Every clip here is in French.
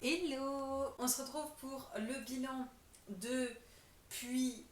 Hello! On se retrouve pour le bilan depuis...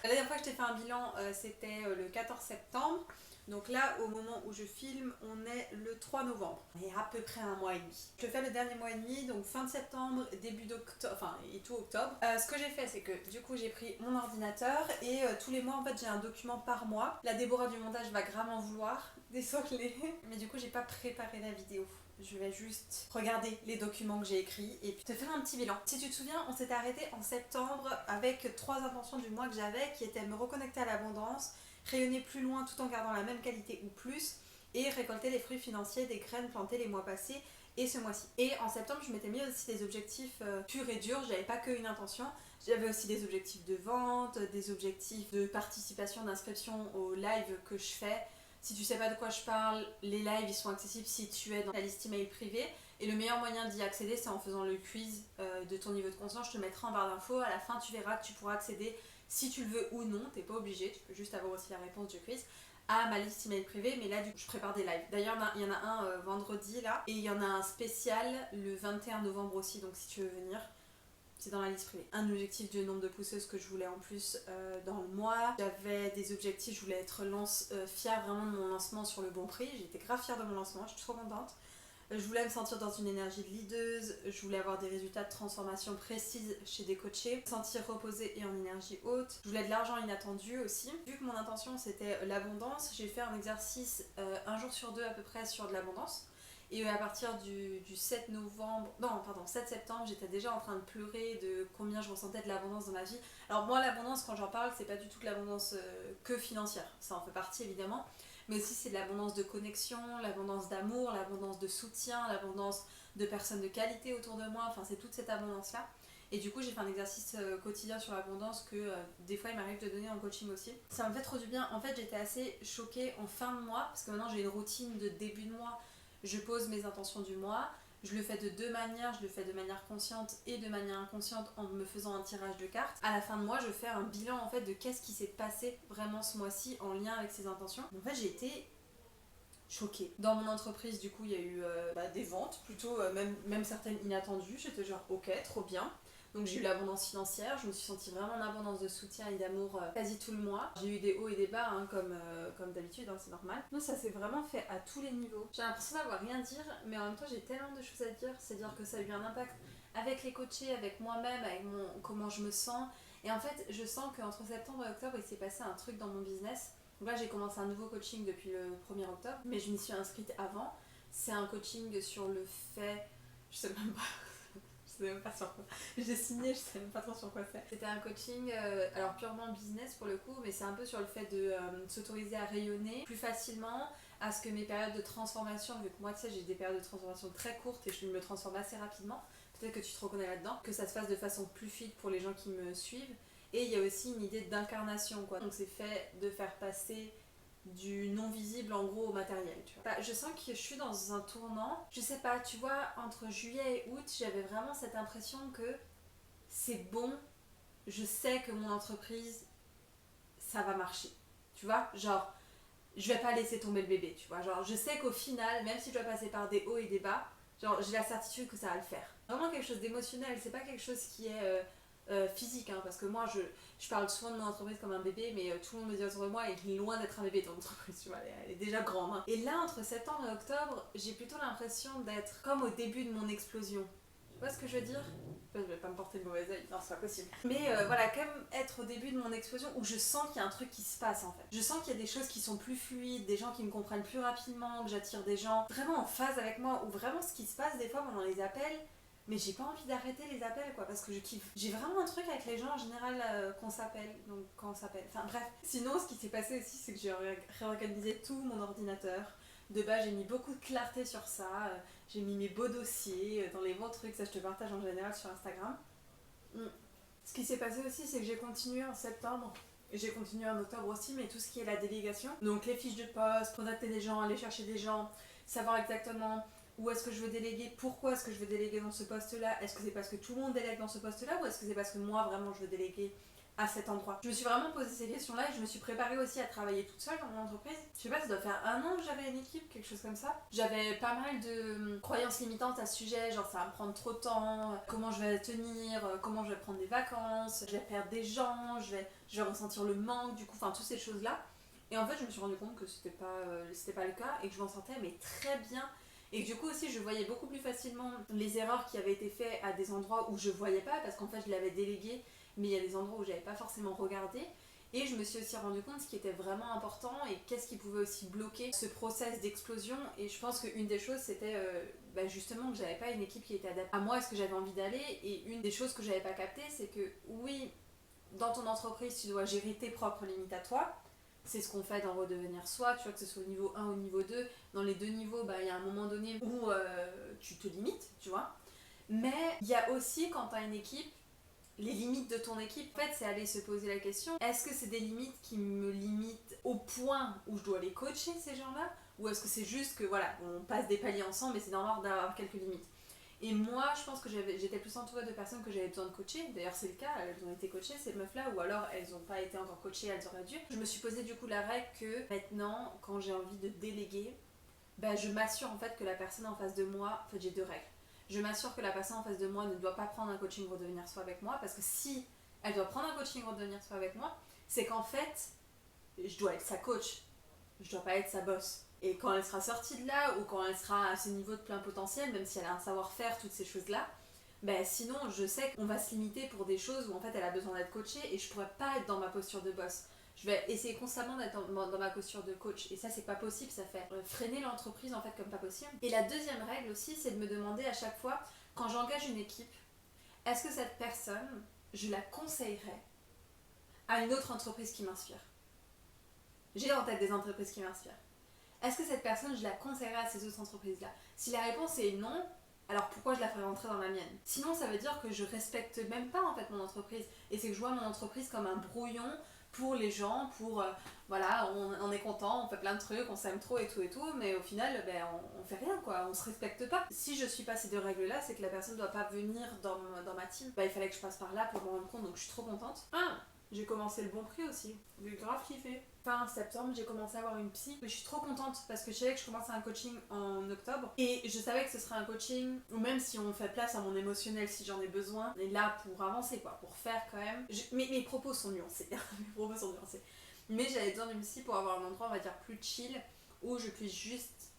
La dernière fois que je t'ai fait un bilan, c'était le 14 septembre. Donc là, au moment où je filme, on est le 3 novembre. Et à peu près un mois et demi. Je fais le dernier mois et demi, donc fin de septembre, début d'octobre, enfin et tout octobre. Ce que j'ai fait, c'est que du coup, j'ai pris mon ordinateur et tous les mois, en fait, j'ai un document par mois. La Déborah du montage va gravement vouloir, désolée. Mais du coup, j'ai pas préparé la vidéo. Je vais juste regarder les documents que j'ai écrits et puis te faire un petit bilan. Si tu te souviens, on s'était arrêté en septembre avec 3 intentions du mois que j'avais qui étaient me reconnecter à l'abondance, rayonner plus loin tout en gardant la même qualité ou plus, et récolter les fruits financiers des graines plantées les mois passés et ce mois-ci. Et en septembre, je m'étais mis aussi des objectifs purs et durs, j'avais pas qu'une intention, j'avais aussi des objectifs de vente, des objectifs de participation, d'inscription au live que je fais. Si tu sais pas de quoi je parle, les lives ils sont accessibles si tu es dans la liste email privée. Et le meilleur moyen d'y accéder, c'est en faisant le quiz de ton niveau de conscience. Je te mettrai en barre d'infos. À la fin, tu verras que tu pourras accéder si tu le veux ou non. T'es pas obligé, tu peux juste avoir aussi la réponse du quiz à ma liste email privée. Mais là, du coup, je prépare des lives. D'ailleurs, il y en a un vendredi là. Et il y en a un spécial le 21 novembre aussi. Donc si tu veux venir, c'est dans la liste privée. Un objectif du nombre de pousseuses que je voulais en plus dans le mois. J'avais des objectifs, je voulais être fière vraiment de mon lancement sur le bon prix. J'étais grave fière de mon lancement, je suis trop contente. Je voulais me sentir dans une énergie de leaduse, je voulais avoir des résultats de transformation précises chez des coachés, me sentir reposée et en énergie haute. Je voulais de l'argent inattendu aussi. Vu que mon intention c'était l'abondance, j'ai fait un exercice un jour sur deux à peu près sur de l'abondance. Et à partir du 7 novembre, non pardon, 7 septembre, j'étais déjà en train de pleurer de combien je ressentais de l'abondance dans ma vie. Alors moi l'abondance quand j'en parle, c'est pas du tout de l'abondance que financière, ça en fait partie évidemment, mais aussi c'est de l'abondance de connexion, l'abondance d'amour, l'abondance de soutien, l'abondance de personnes de qualité autour de moi, enfin c'est toute cette abondance là. Et du coup j'ai fait un exercice quotidien sur l'abondance que des fois il m'arrive de donner en coaching aussi. Ça me fait trop du bien, en fait j'étais assez choquée en fin de mois, parce que maintenant j'ai une routine de début de mois. Je pose mes intentions du mois, je le fais de deux manières, je le fais de manière consciente et de manière inconsciente en me faisant un tirage de cartes. À la fin de mois, je fais un bilan en fait de qu'est-ce qui s'est passé vraiment ce mois-ci en lien avec ces intentions. En fait, j'ai été choquée. Dans mon entreprise, du coup, il y a eu des ventes, plutôt même certaines inattendues. J'étais genre ok, trop bien. Donc j'ai eu l'abondance financière, je me suis sentie vraiment en abondance de soutien et d'amour quasi tout le mois. J'ai eu des hauts et des bas comme d'habitude, hein, c'est normal. Non, ça s'est vraiment fait à tous les niveaux. J'ai l'impression d'avoir rien à dire, mais en même temps j'ai tellement de choses à dire. C'est-à-dire que ça a eu un impact avec les coachés, avec moi-même, avec comment je me sens. Et en fait, je sens qu'entre septembre et octobre, il s'est passé un truc dans mon business. Donc là, j'ai commencé un nouveau coaching depuis le 1er octobre, mais je m'y suis inscrite avant. C'est un coaching sur le fait... Je sais même pas... Je sais même pas sur quoi. J'ai signé, je sais même pas trop sur quoi c'est. C'était un coaching, alors purement business pour le coup, mais c'est un peu sur le fait de s'autoriser à rayonner plus facilement, à ce que mes périodes de transformation, vu que moi tu sais j'ai des périodes de transformation très courtes et je me transforme assez rapidement, peut-être que tu te reconnais là-dedans, que ça se fasse de façon plus fluide pour les gens qui me suivent. Et il y a aussi une idée d'incarnation quoi. Donc c'est fait de faire passer du non visible en gros au matériel, tu vois. Bah, je sens que je suis dans un tournant, je sais pas, tu vois, entre juillet et août, j'avais vraiment cette impression que c'est bon, je sais que mon entreprise, ça va marcher, tu vois, genre, je vais pas laisser tomber le bébé, tu vois, genre, je sais qu'au final, même si je dois passer par des hauts et des bas, genre, j'ai la certitude que ça va le faire. Vraiment quelque chose d'émotionnel, c'est pas quelque chose qui est physique, hein, parce que moi je parle souvent de mon entreprise comme un bébé, mais tout le monde me dit autour de moi, elle est loin d'être un bébé ton entreprise, tu vois, elle est déjà grande. Hein. Et là, entre septembre et octobre, j'ai plutôt l'impression d'être comme au début de mon explosion. Tu vois ce que je veux dire? Je vais pas me porter le mauvais oeil, non, c'est pas possible. Mais voilà, comme être au début de mon explosion où je sens qu'il y a un truc qui se passe en fait. Je sens qu'il y a des choses qui sont plus fluides, des gens qui me comprennent plus rapidement, que j'attire des gens vraiment en phase avec moi, ou vraiment ce qui se passe des fois pendant les appels. Mais j'ai pas envie d'arrêter les appels quoi, parce que je kiffe. J'ai vraiment un truc avec les gens en général qu'on s'appelle, donc quand on s'appelle. Enfin bref. Sinon, ce qui s'est passé aussi, c'est que j'ai réorganisé tout mon ordinateur. De base, j'ai mis beaucoup de clarté sur ça. J'ai mis mes beaux dossiers dans les bons trucs. Ça, je te partage en général sur Instagram. Ce qui s'est passé aussi, c'est que j'ai continué en septembre. Et j'ai continué en octobre aussi, mais tout ce qui est la délégation. Donc les fiches de poste, contacter des gens, aller chercher des gens, savoir exactement où est-ce que je veux déléguer, pourquoi est-ce que je veux déléguer dans ce poste-là, est-ce que c'est parce que tout le monde délègue dans ce poste-là ou est-ce que c'est parce que moi vraiment je veux déléguer à cet endroit? Je me suis vraiment posé ces questions-là et je me suis préparée aussi à travailler toute seule dans mon entreprise. Je sais pas, ça doit faire 1 an que j'avais une équipe, quelque chose comme ça. J'avais pas mal de croyances limitantes à ce sujet, genre ça va me prendre trop de temps, comment je vais tenir, comment je vais prendre des vacances, je vais perdre des gens, je vais ressentir le manque, du coup, enfin toutes ces choses-là. Et en fait, je me suis rendu compte que c'était pas le cas et que je m'en sentais mais très bien. Et du coup aussi, je voyais beaucoup plus facilement les erreurs qui avaient été faites à des endroits où je voyais pas, parce qu'en fait, je l'avais délégué, mais il y a des endroits où j'avais pas forcément regardé. Et je me suis aussi rendu compte ce qui était vraiment important et qu'est-ce qui pouvait aussi bloquer ce process d'explosion. Et je pense qu'une des choses, c'était justement que j'avais pas une équipe qui était adaptée à moi, à ce que j'avais envie d'aller. Et une des choses que j'avais pas captées, c'est que oui, dans ton entreprise, tu dois gérer tes propres limites à toi. C'est ce qu'on fait dans Redevenir Soi, tu vois, que ce soit au niveau 1 ou au niveau 2. Dans les deux niveaux, il y a un moment donné où tu te limites, tu vois. Mais il y a aussi, quand tu as une équipe, les limites de ton équipe. En fait, c'est aller se poser la question, est-ce que c'est des limites qui me limitent au point où je dois les coacher, ces gens-là? Ou est-ce que c'est juste que, voilà, on passe des paliers ensemble et c'est normal d'avoir quelques limites? Et moi, je pense que j'étais plus entourée de personnes que j'avais besoin de coacher. D'ailleurs, c'est le cas, elles ont été coachées, ces meufs-là, ou alors elles n'ont pas été encore coachées, elles auraient dû. Je me suis posé du coup la règle que maintenant, quand j'ai envie de déléguer, je m'assure en fait que la personne en face de moi, en fait, j'ai 2 règles. Je m'assure que la personne en face de moi ne doit pas prendre un coaching Redevenir Soi avec moi, parce que si elle doit prendre un coaching Redevenir Soi avec moi, c'est qu'en fait, je dois être sa coach, je dois pas être sa boss. Et quand elle sera sortie de là, ou quand elle sera à ce niveau de plein potentiel, même si elle a un savoir-faire, toutes ces choses-là, sinon je sais qu'on va se limiter pour des choses où en fait elle a besoin d'être coachée et je pourrais pas être dans ma posture de boss. Je vais essayer constamment d'être dans ma posture de coach et ça c'est pas possible, ça fait freiner l'entreprise en fait comme pas possible. Et la deuxième règle aussi, c'est de me demander à chaque fois, quand j'engage une équipe, est-ce que cette personne, je la conseillerais à une autre entreprise qui m'inspire? J'ai en tête des entreprises qui m'inspirent. Est-ce que cette personne, je la conseillerais à ces autres entreprises-là? Si la réponse est non, alors pourquoi je la ferais rentrer dans la mienne? Sinon, ça veut dire que je respecte même pas en fait mon entreprise. Et c'est que je vois mon entreprise comme un brouillon pour les gens, pour voilà, on est content, on fait plein de trucs, on s'aime trop et tout, mais au final, on fait rien quoi, on se respecte pas. Si je suis pas ces 2 règles-là, c'est que la personne doit pas venir dans ma team. Il fallait que je passe par là pour me rendre compte, donc je suis trop contente. J'ai commencé le bon prix aussi. J'ai grave kiffé. Fin septembre, j'ai commencé à avoir une psy. Je suis trop contente parce que je savais que je commençais un coaching en octobre. Et je savais que ce serait un coaching où même si on fait place à mon émotionnel si j'en ai besoin, on est là pour avancer quoi, pour faire quand même. Mes propos sont nuancés. Mes propos sont nuancés. Mais j'avais besoin d'une psy pour avoir un endroit, on va dire, plus chill où je puisse juste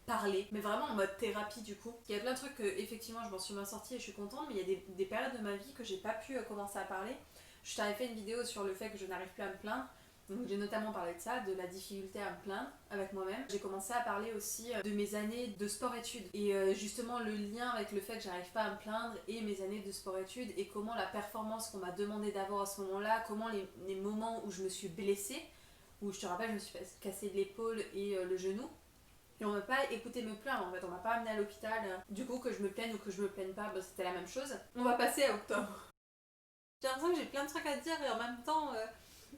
parler, mais vraiment en mode thérapie du coup. Il y a plein de trucs que effectivement je m'en suis bien sortie et je suis contente, mais il y a des périodes de ma vie que j'ai pas pu commencer à parler. Je t'avais fait une vidéo sur le fait que je n'arrive plus à me plaindre. Donc j'ai notamment parlé de ça, de la difficulté à me plaindre avec moi-même. J'ai commencé à parler aussi de mes années de sport-études et justement le lien avec le fait que j'arrive pas à me plaindre et mes années de sport-études et comment la performance qu'on m'a demandé d'avoir à ce moment-là, comment les moments où je me suis blessée, où je te rappelle je me suis cassé l'épaule et le genou. Et on m'a pas écouté me plaindre en fait, on m'a pas amené à l'hôpital. Du coup que je me plaigne ou que je me plaigne pas, c'était la même chose. On va passer à octobre. J'ai l'impression que j'ai plein de trucs à te dire et en même temps,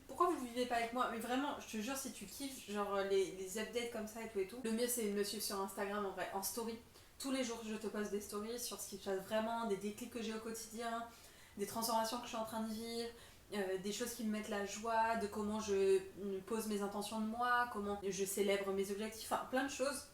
pourquoi vous vivez pas avec moi? Mais vraiment, je te jure, si tu kiffes genre les updates comme ça et tout, le mieux c'est de me suivre sur Instagram en vrai, en story. Tous les jours, je te poste des stories sur ce qui se passe vraiment, des déclics que j'ai au quotidien, des transformations que je suis en train de vivre, des choses qui me mettent la joie, de comment je pose mes intentions de moi, comment je célèbre mes objectifs, enfin plein de choses.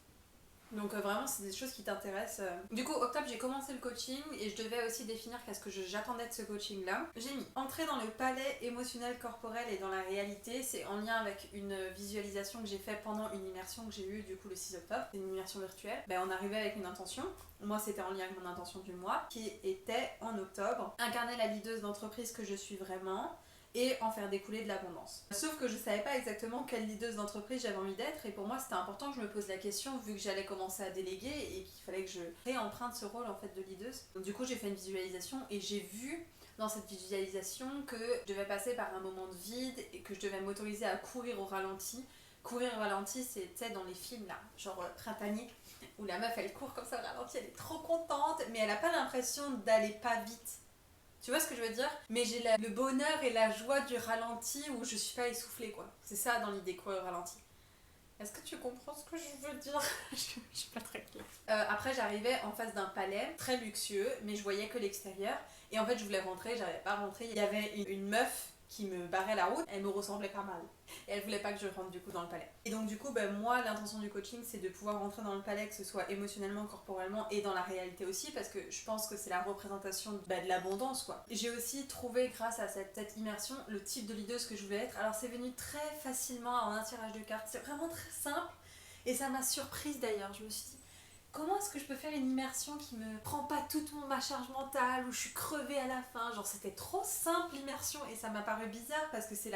Donc vraiment c'est des choses qui t'intéressent. Du coup octobre j'ai commencé le coaching et je devais aussi définir qu'est-ce que j'attendais de ce coaching là. J'ai mis entrer dans le palais émotionnel corporel et dans la réalité, c'est en lien avec une visualisation que j'ai faite pendant une immersion que j'ai eue du coup le 6 octobre. C'est une immersion virtuelle. On arrivait avec une intention. Moi c'était en lien avec mon intention du mois qui était en octobre. Incarner la leaduse d'entreprise que je suis vraiment et en faire découler de l'abondance. Sauf que je savais pas exactement quelle leaduse d'entreprise j'avais envie d'être et pour moi c'était important que je me pose la question vu que j'allais commencer à déléguer et qu'il fallait que je réemprunte ce rôle en fait de leaduse. Donc du coup j'ai fait une visualisation et j'ai vu dans cette visualisation que je devais passer par un moment de vide et que je devais m'autoriser à courir au ralenti. Courir au ralenti, c'est dans les films là, genre printanier, où la meuf elle court comme ça au ralenti, elle est trop contente mais elle a pas l'impression d'aller pas vite. Tu vois ce que je veux dire? Mais j'ai le bonheur et la joie du ralenti où je suis pas essoufflée quoi. C'est ça dans l'idée courir au ralenti. Est-ce que tu comprends ce que je veux dire? Je suis pas très claire. Après, j'arrivais en face d'un palais très luxueux, mais je voyais que l'extérieur. Et en fait, je voulais rentrer, j'arrivais pas à rentrer. Il y avait une meuf qui me barrait la route, elle me ressemblait pas mal. Et elle voulait pas que je rentre du coup dans le palais. Et donc du coup, moi, l'intention du coaching, c'est de pouvoir rentrer dans le palais, que ce soit émotionnellement, corporellement et dans la réalité aussi, parce que je pense que c'est la représentation de l'abondance, quoi. J'ai aussi trouvé, grâce à cette immersion, le type de leaduse que je voulais être. Alors c'est venu très facilement en un tirage de cartes, c'est vraiment très simple. Et ça m'a surprise d'ailleurs, je me suis dit, comment est-ce que je peux faire une immersion qui me prend pas toute ma charge mentale, où je suis crevée à la fin, genre c'était trop simple l'immersion et ça m'a paru bizarre parce que c'est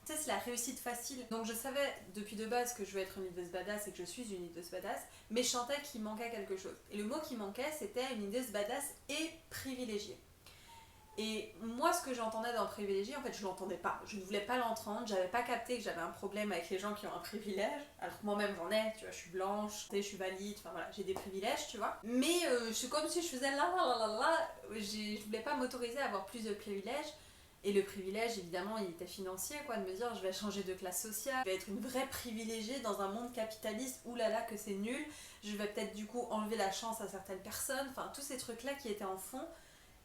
c'est la réussite facile. Donc je savais depuis de base que je veux être une leaduse badass et que je suis une leaduse badass, mais je sentais qu'il manquait quelque chose. Et le mot qui manquait, c'était une leaduse badass et privilégiée. Et moi, ce que j'entendais dans privilégié, en fait, je l'entendais pas. Je ne voulais pas l'entendre. J'avais pas capté que j'avais un problème avec les gens qui ont un privilège. Alors que moi-même, j'en ai. Tu vois, je suis blanche, je suis valide. Enfin voilà, j'ai des privilèges, tu vois. Mais c'est comme si je faisais là. Je voulais pas m'autoriser à avoir plus de privilèges. Et le privilège, évidemment, il était financier, quoi, de me dire je vais changer de classe sociale, je vais être une vraie privilégiée dans un monde capitaliste, oulala que c'est nul, je vais peut-être du coup enlever la chance à certaines personnes, enfin tous ces trucs-là qui étaient en fond,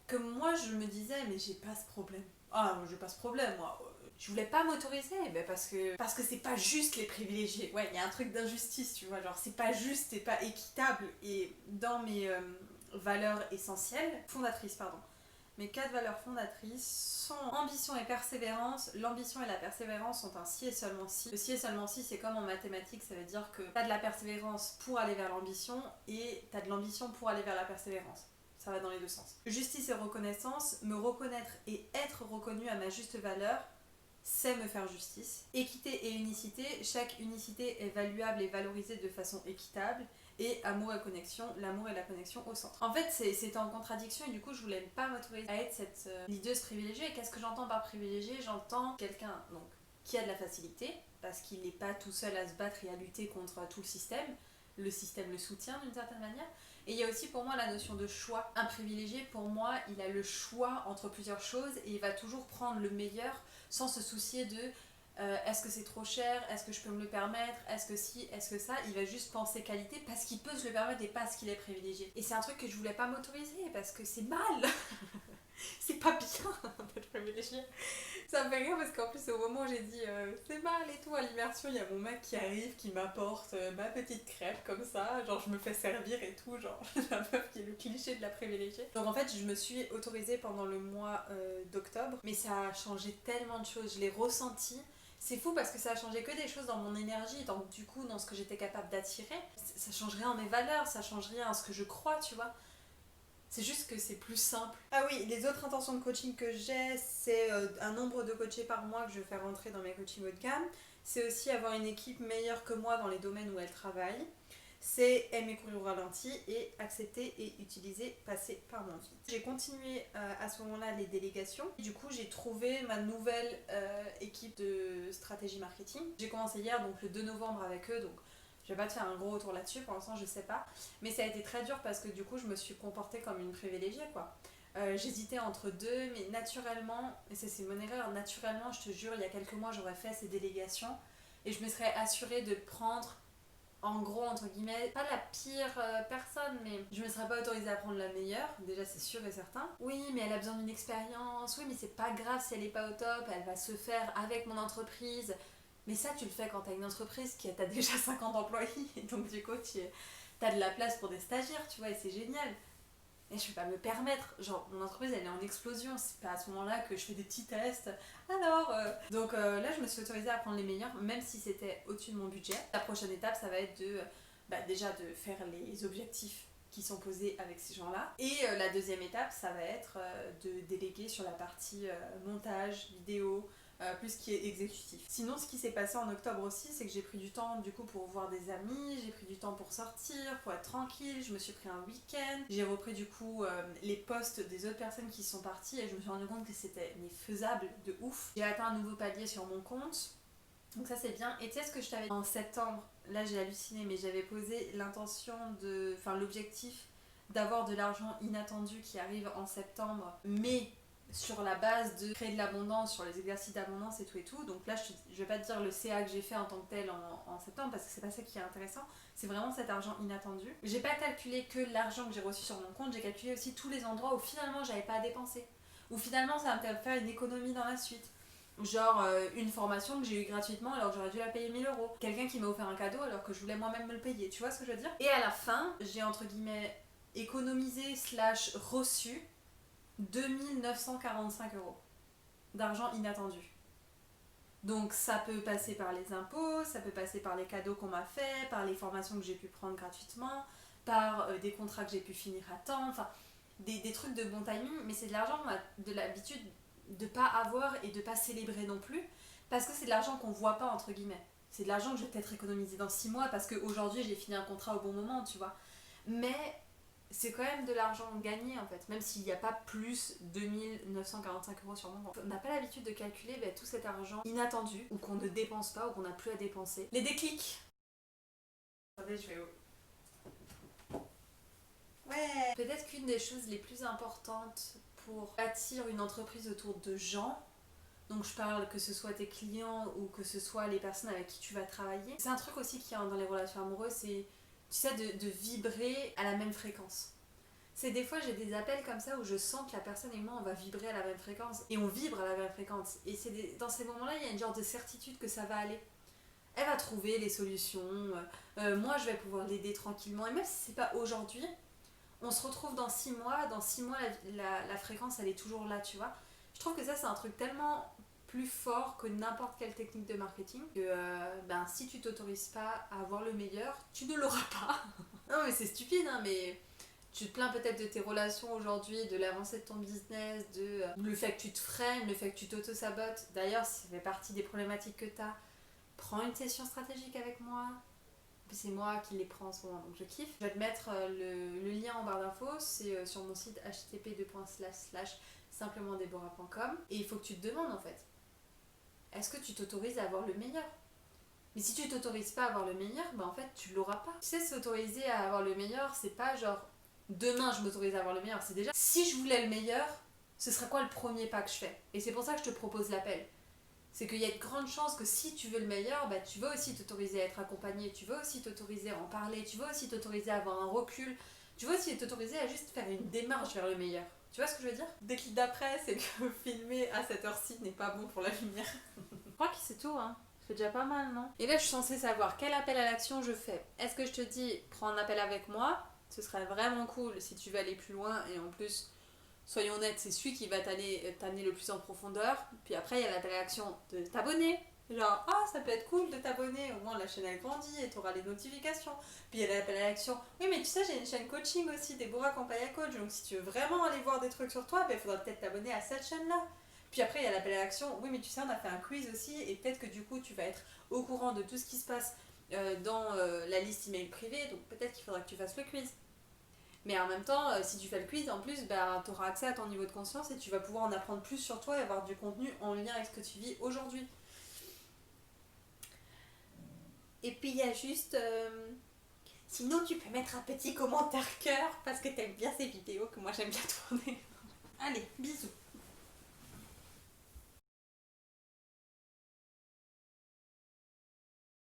que moi je me disais mais j'ai pas ce problème. Ah, j'ai pas ce problème moi. Je voulais pas m'autoriser parce que c'est pas juste les privilégiés. Ouais, il y a un truc d'injustice, tu vois, genre c'est pas juste, c'est pas équitable. Et dans mes valeurs essentielles, fondatrices pardon. Mes 4 valeurs fondatrices sont ambition et persévérance. L'ambition et la persévérance sont un si et seulement si. Le si et seulement si, c'est comme en mathématiques, ça veut dire que t'as de la persévérance pour aller vers l'ambition et t'as de l'ambition pour aller vers la persévérance. Ça va dans les deux sens. Justice et reconnaissance, me reconnaître et être reconnu à ma juste valeur, c'est me faire justice. Équité et unicité, chaque unicité est valuable et valorisée de façon équitable. Et amour et connexion, l'amour et la connexion au centre. En fait, c'était en contradiction et du coup, je voulais pas m'autoriser à être cette leaduse privilégiée. Et qu'est-ce que j'entends par privilégiée? J'entends quelqu'un donc qui a de la facilité, parce qu'il n'est pas tout seul à se battre et à lutter contre tout le système. Le système le soutient d'une certaine manière. Et il y a aussi pour moi la notion de choix. Un privilégié, pour moi, il a le choix entre plusieurs choses et il va toujours prendre le meilleur sans se soucier de est-ce que c'est trop cher, est-ce que je peux me le permettre, est-ce que si, est-ce que ça. Il va juste penser qualité parce qu'il peut se le permettre et parce qu'il est privilégié. Et c'est un truc que je voulais pas m'autoriser parce que c'est mal. C'est pas bien d'être privilégié. Ça me fait rire parce qu'en plus au moment où j'ai dit c'est mal et tout à l'immersion, il y a mon mec qui arrive, qui m'apporte ma petite crêpe comme ça, genre je me fais servir et tout, genre la meuf qui est le cliché de la privilégiée. Donc en fait je me suis autorisée pendant le mois d'octobre, mais ça a changé tellement de choses, je l'ai ressenti. C'est fou parce que ça a changé que des choses dans mon énergie, donc du coup dans ce que j'étais capable d'attirer. Ça change rien en mes valeurs, ça change rien en ce que je crois, tu vois. C'est juste que c'est plus simple. Ah oui, les autres intentions de coaching que j'ai, c'est un nombre de coachés par mois que je fais rentrer dans mes coachings haut de gamme. C'est aussi avoir une équipe meilleure que moi dans les domaines où elle travaille. C'est aimer courir au ralenti et accepter et utiliser passer par mon vide. J'ai continué à ce moment-là les délégations. Du coup, j'ai trouvé ma nouvelle équipe de stratégie marketing. J'ai commencé hier, donc le 2 novembre avec eux, donc je vais pas te faire un gros retour là-dessus, pour l'instant je sais pas. Mais ça a été très dur parce que du coup je me suis comportée comme une privilégiée quoi. J'hésitais entre deux, mais naturellement, et c'est mon erreur, naturellement je te jure, il y a quelques mois j'aurais fait ces délégations et je me serais assurée de prendre en gros entre guillemets, pas la pire personne, mais je me serais pas autorisée à prendre la meilleure, déjà c'est sûr et certain. Oui mais elle a besoin d'une expérience, oui mais c'est pas grave si elle est pas au top, elle va se faire avec mon entreprise. Mais ça, tu le fais quand t'as une entreprise qui a déjà 50 employés, et donc du coup, t'as de la place pour des stagiaires, tu vois, et c'est génial. Et je peux pas me permettre, genre, mon entreprise, elle est en explosion, c'est pas à ce moment-là que je fais des petits tests. Alors, Donc là, je me suis autorisée à prendre les meilleurs, même si c'était au-dessus de mon budget. La prochaine étape, ça va être déjà de faire les objectifs qui sont posés avec ces gens-là. Et la deuxième étape, ça va être de déléguer sur la partie montage, vidéo, plus qui est exécutif. Sinon, ce qui s'est passé en octobre aussi, c'est que j'ai pris du temps du coup pour voir des amis, j'ai pris du temps pour sortir, pour être tranquille, je me suis pris un week-end, j'ai repris du coup les posts des autres personnes qui sont parties et je me suis rendu compte que c'était faisable de ouf. J'ai atteint un nouveau palier sur mon compte, donc ça c'est bien. Et tu sais ce que je t'avais dit en septembre, là j'ai halluciné, mais j'avais posé l'objectif d'avoir de l'argent inattendu qui arrive en septembre, mais sur la base de créer de l'abondance, sur les exercices d'abondance et tout. Donc là, je vais pas te dire le CA que j'ai fait en tant que tel en septembre, parce que c'est pas ça qui est intéressant. C'est vraiment cet argent inattendu. J'ai pas calculé que l'argent que j'ai reçu sur mon compte, j'ai calculé aussi tous les endroits où finalement j'avais pas à dépenser. Où finalement ça va me faire une économie dans la suite. Genre une formation que j'ai eue gratuitement alors que j'aurais dû la payer 1000 euros. Quelqu'un qui m'a offert un cadeau alors que je voulais moi-même me le payer. Tu vois ce que je veux dire? Et à la fin, j'ai entre guillemets économisé / reçu 2945 euros d'argent inattendu. Donc ça peut passer par les impôts, ça peut passer par les cadeaux qu'on m'a fait, par les formations que j'ai pu prendre gratuitement, par des contrats que j'ai pu finir à temps, enfin des trucs de bon timing, mais c'est de l'argent qu'on a de l'habitude de pas avoir et de pas célébrer non plus, parce que c'est de l'argent qu'on voit pas entre guillemets. C'est de l'argent que je vais peut-être économiser dans 6 mois parce qu'aujourd'hui j'ai fini un contrat au bon moment, tu vois. Mais c'est quand même de l'argent gagné en fait, même s'il n'y a pas plus 2945 euros sur mon compte. On n'a pas l'habitude de calculer tout cet argent inattendu, ou qu'on ne dépense pas, ou qu'on n'a plus à dépenser. Les déclics. Attendez, je vais... Ouais. Peut-être qu'une des choses les plus importantes pour bâtir une entreprise autour de gens, donc je parle que ce soit tes clients ou que ce soit les personnes avec qui tu vas travailler, c'est un truc aussi qui est dans les relations amoureuses, c'est tu sais de vibrer à la même fréquence. C'est des fois j'ai des appels comme ça où je sens que la personne et moi on va vibrer à la même fréquence et on vibre à la même fréquence et dans ces moments-là il y a une genre de certitude que ça va aller. Elle va trouver les solutions, moi je vais pouvoir l'aider tranquillement et même si c'est pas aujourd'hui, on se retrouve dans 6 mois, dans 6 mois la fréquence elle est toujours là, tu vois. Je trouve que ça c'est un truc tellement plus fort que n'importe quelle technique de marketing que si tu t'autorises pas à avoir le meilleur, tu ne l'auras pas. Non mais c'est stupide hein, mais tu te plains peut-être de tes relations aujourd'hui, de l'avancée de ton business, de le fait que tu te freines, le fait que tu t'auto-sabotes. D'ailleurs, ça fait partie des problématiques que tu as. Prends une session stratégique avec moi. C'est moi qui les prends en ce moment, donc je kiffe. Je vais te mettre le lien en barre d'infos, c'est sur mon site http://simplementdeborah.com et il faut que tu te demandes en fait, est-ce que tu t'autorises à avoir le meilleur? Mais si tu t'autorises pas à avoir le meilleur, en fait tu l'auras pas. Tu sais, s'autoriser à avoir le meilleur, c'est pas genre demain je m'autorise à avoir le meilleur, c'est déjà si je voulais le meilleur, ce serait quoi le premier pas que je fais? Et c'est pour ça que je te propose l'appel. C'est qu'il y a de grandes chances que si tu veux le meilleur, tu vas aussi t'autoriser à être accompagné, tu vas aussi t'autoriser à en parler, tu vas aussi t'autoriser à avoir un recul, tu vas aussi t'autoriser à juste faire une démarche vers le meilleur. Tu vois ce que je veux dire? Déclic d'après, c'est que filmer à cette heure-ci n'est pas bon pour la lumière. Je crois que c'est tout, hein. C'est déjà pas mal, non? Et là, je suis censée savoir quel appel à l'action je fais. Est-ce que je te dis, prends un appel avec moi? Ce serait vraiment cool si tu veux aller plus loin et en plus, soyons honnêtes, c'est celui qui va t'amener le plus en profondeur. Puis après, il y a l'appel à l'action de t'abonner. Genre, ça peut être cool de t'abonner, au moins la chaîne elle grandit et tu auras les notifications. Puis il y a l'appel à l'action. Oui, mais tu sais, j'ai une chaîne coaching aussi, Deborah Campaya Coach. Donc si tu veux vraiment aller voir des trucs sur toi, il faudra peut-être t'abonner à cette chaîne-là. Puis après, il y a l'appel à l'action. Oui, mais tu sais, on a fait un quiz aussi et peut-être que du coup, tu vas être au courant de tout ce qui se passe dans la liste email privée. Donc peut-être qu'il faudra que tu fasses le quiz. Mais en même temps, si tu fais le quiz, en plus, tu auras accès à ton niveau de conscience et tu vas pouvoir en apprendre plus sur toi et avoir du contenu en lien avec ce que tu vis aujourd'hui. Et puis il y a juste... Sinon, tu peux mettre un petit commentaire cœur parce que t'aimes bien ces vidéos que moi j'aime bien tourner. Allez, bisous.